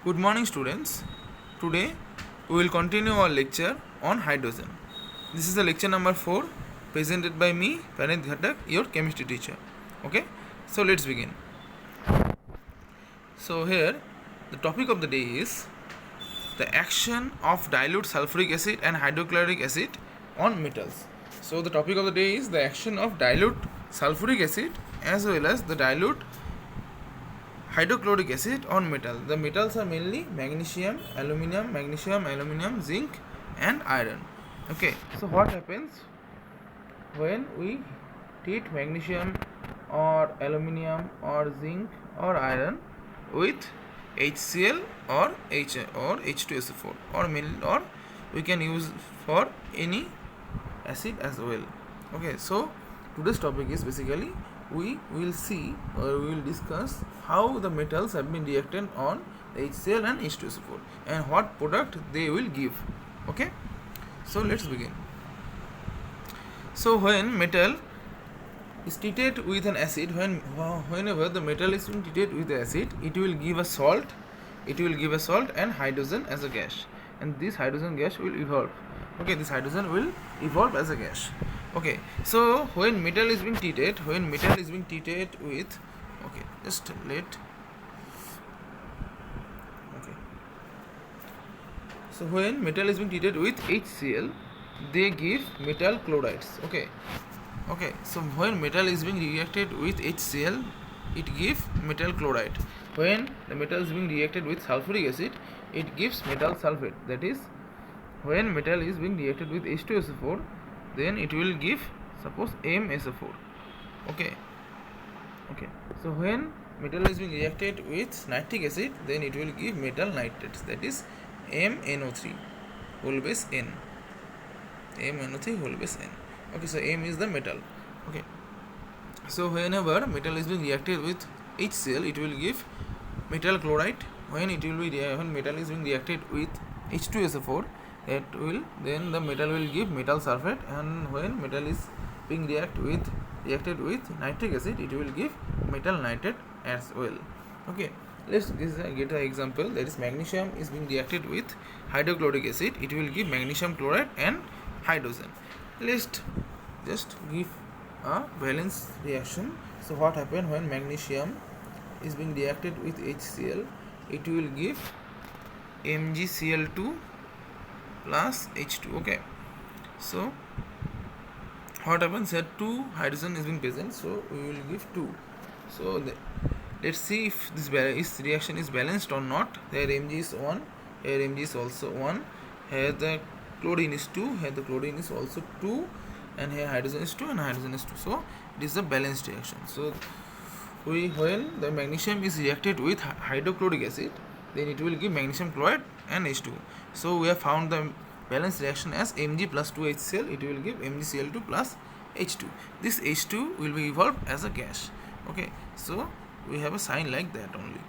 Good morning, students. Today we will continue our lecture on hydrogen. This is the lecture number 4 presented by me, Pranit Ghatak, your chemistry teacher. Okay, so let's begin. So, here the topic of the day is the action of dilute sulfuric acid and hydrochloric acid on metals. So, the topic of the day is the action of dilute sulfuric acid as well as the dilute hydrochloric acid on metal. The metals are mainly magnesium, aluminum, zinc and iron. Okay, so what happens when we treat magnesium or aluminum or zinc or iron with HCl or H2SO4 or we can use for any acid as well. Okay, so today's topic is basically we will see or we will discuss how the metals have been reacted on HCl and H2SO4 and what product they will give. Okay, so let's begin. So when metal is treated with an acid, whenever the metal is being treated with the acid, it will give a salt and hydrogen as a gas, and this hydrogen gas will evolve. Okay, this hydrogen will evolve as a gas. Okay, so when metal is being treated with so when metal is being treated with HCl, they give metal chlorides. Okay, so when metal is being reacted with HCl, it gives metal chloride. When the metal is being reacted with sulfuric acid, it gives metal sulfate. That is, when metal is being reacted with H2SO4, then it will give, suppose, MSO4. Okay, so when metal is being reacted with nitric acid, then it will give metal nitrates. That is MnO3 whole base N. MnO3 whole base N. Okay, so M is the metal. Okay, so whenever metal is being reacted with HCl, it will give metal chloride. When metal is being reacted with H2SO4, then the metal will give metal sulfate, and when metal is being reacted with nitric acid, it will give metal nitrate as well. Okay, let's get an example. That is, magnesium is being reacted with hydrochloric acid, it will give magnesium chloride and hydrogen. Let's just give a valence reaction. So what happens when magnesium is being reacted with HCl? It will give MgCl2 plus H2. Okay, so what happens here? 2 hydrogen is being present, so we will give 2. So let's see if this reaction is balanced or not. Here Mg is 1, here Mg is also 1, here the chlorine is 2, here the chlorine is also 2, and here hydrogen is 2 and hydrogen is 2. So it is a balanced reaction. So when the magnesium is reacted with hydrochloric acid, then it will give magnesium chloride and H2. So we have found the balanced reaction as Mg plus 2HCl. It will give MgCl2 plus H2. This H2 will be evolved as a gas. Okay, so we have a sign like that only.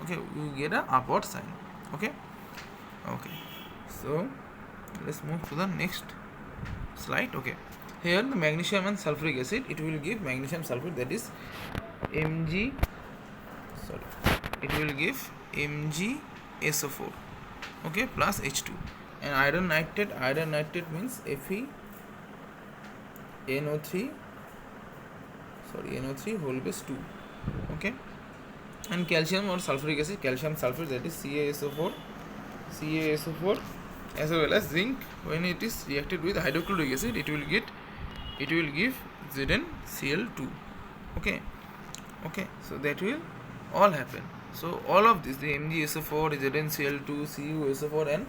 Okay, we get a upward sign. Okay, so let's move to the next slide. Okay, here the magnesium and sulfuric acid, it will give magnesium sulfate, that is it will give MgSO4, okay, plus H2, and iron nitrate means FeNO3 whole base 2. Okay, and calcium or sulfuric acid, calcium sulfate, that is CaSO4 as well as zinc. When it is reacted with hydrochloric acid, it will give ZnCl2. Okay, so that will all happen. So all of this, the MgSO4, ZnCl2, CuSO4 and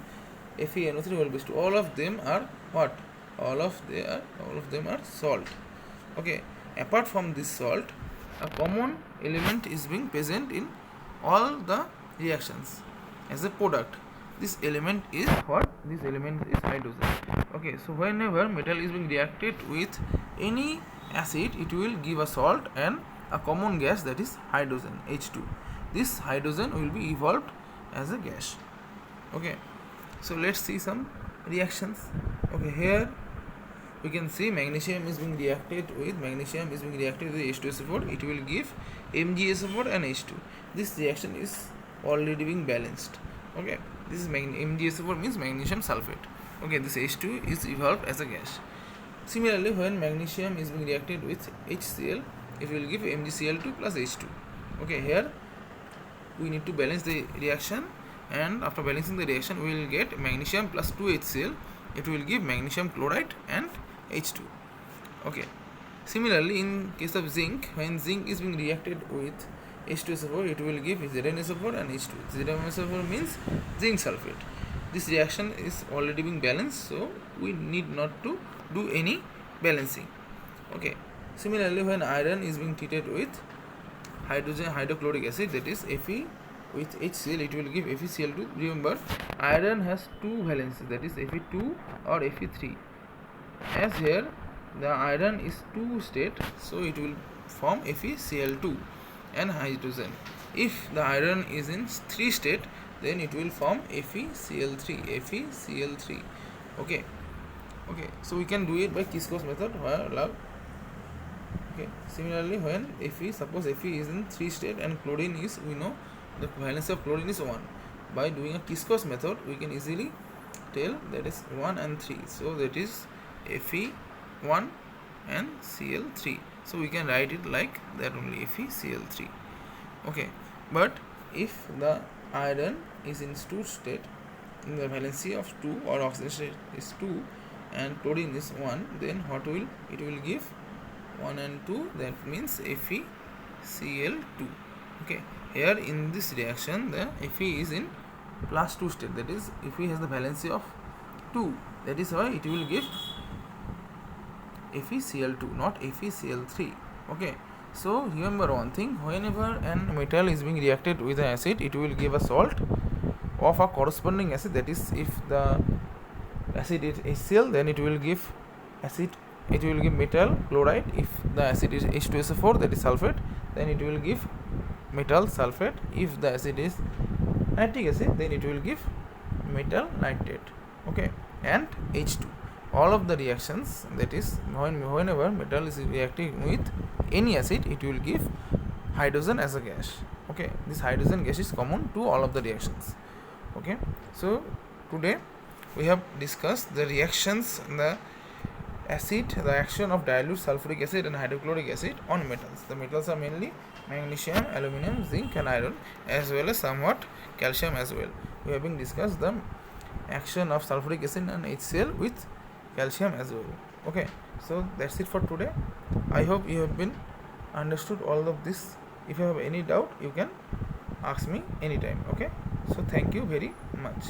FeNO3 whole base 2, all of them are what? All of them are salt. Okay, apart from this salt, a common element is being present in all the reactions as a product. This element is what? This element is hydrogen. Okay, so whenever metal is being reacted with any acid, it will give a salt and a common gas, that is hydrogen, H2. This hydrogen will be evolved as a gas. Okay, so let's see some reactions. Okay, here we can see magnesium is being reacted with H2SO4. It will give MgSO4 and H2. This reaction is already being balanced. Okay, this is MgSO4 means magnesium sulfate. Okay, this H2 is evolved as a gas. Similarly, when magnesium is being reacted with HCl, it will give MgCl2 plus H2. Okay, here we need to balance the reaction, and after balancing the reaction we will get magnesium plus 2 HCl. It will give magnesium chloride and H2. Okay, similarly in case of zinc, when zinc is being reacted with H2SO4, it will give ZnSO4 and H2. ZnSO4 means zinc sulfate. This reaction is already being balanced, so we need not to do any balancing. Okay, similarly when iron is being treated with hydrochloric acid, that is Fe with HCl, it will give FeCl2. Remember, iron has two valences, that is Fe2 or Fe3. As here the iron is two state, so it will form FeCl2 and hydrogen. If the iron is in three state, then it will form FeCl3. Okay, so we can do it by Kirchhoff's method where love. Okay, similarly when suppose Fe is in three state and chlorine is, we know the valence of chlorine is 1. By doing a Kirchhoff's method, we can easily tell that is 1 and 3, so that is Fe1 and Cl3. So we can write it like that only, FeCl3. Okay, but if the iron is in two state, in the valency of 2 or oxidation state is 2 and chlorine is 1, then what will it will give 1 and 2, that means FeCl2. Okay, here in this reaction the Fe is in plus 2 state, that is Fe has the valency of 2, that is why it will give FeCl2, not FeCl3. Okay, so remember one thing, whenever an metal is being reacted with an acid, it will give a salt of a corresponding acid, that is if the acid is HCl, then it will give acid, it will give metal chloride. If the acid is H2SO4, that is sulfate, then it will give metal sulfate. If the acid is nitric acid, then it will give metal nitrate. Okay, and H2. All of the reactions, that is whenever metal is reacting with any acid, it will give hydrogen as a gas. Okay, this hydrogen gas is common to all of the reactions. Okay, so today we have discussed the reactions, the action of dilute sulfuric acid and hydrochloric acid on metals. The metals are mainly magnesium, aluminum, zinc and iron, as well as somewhat calcium as well. We have been discussed the action of sulfuric acid and HCl with calcium as well. Okay, so that's it for today. I hope you have been understood all of this. If you have any doubt, you can ask me anytime. Okay, so thank you very much.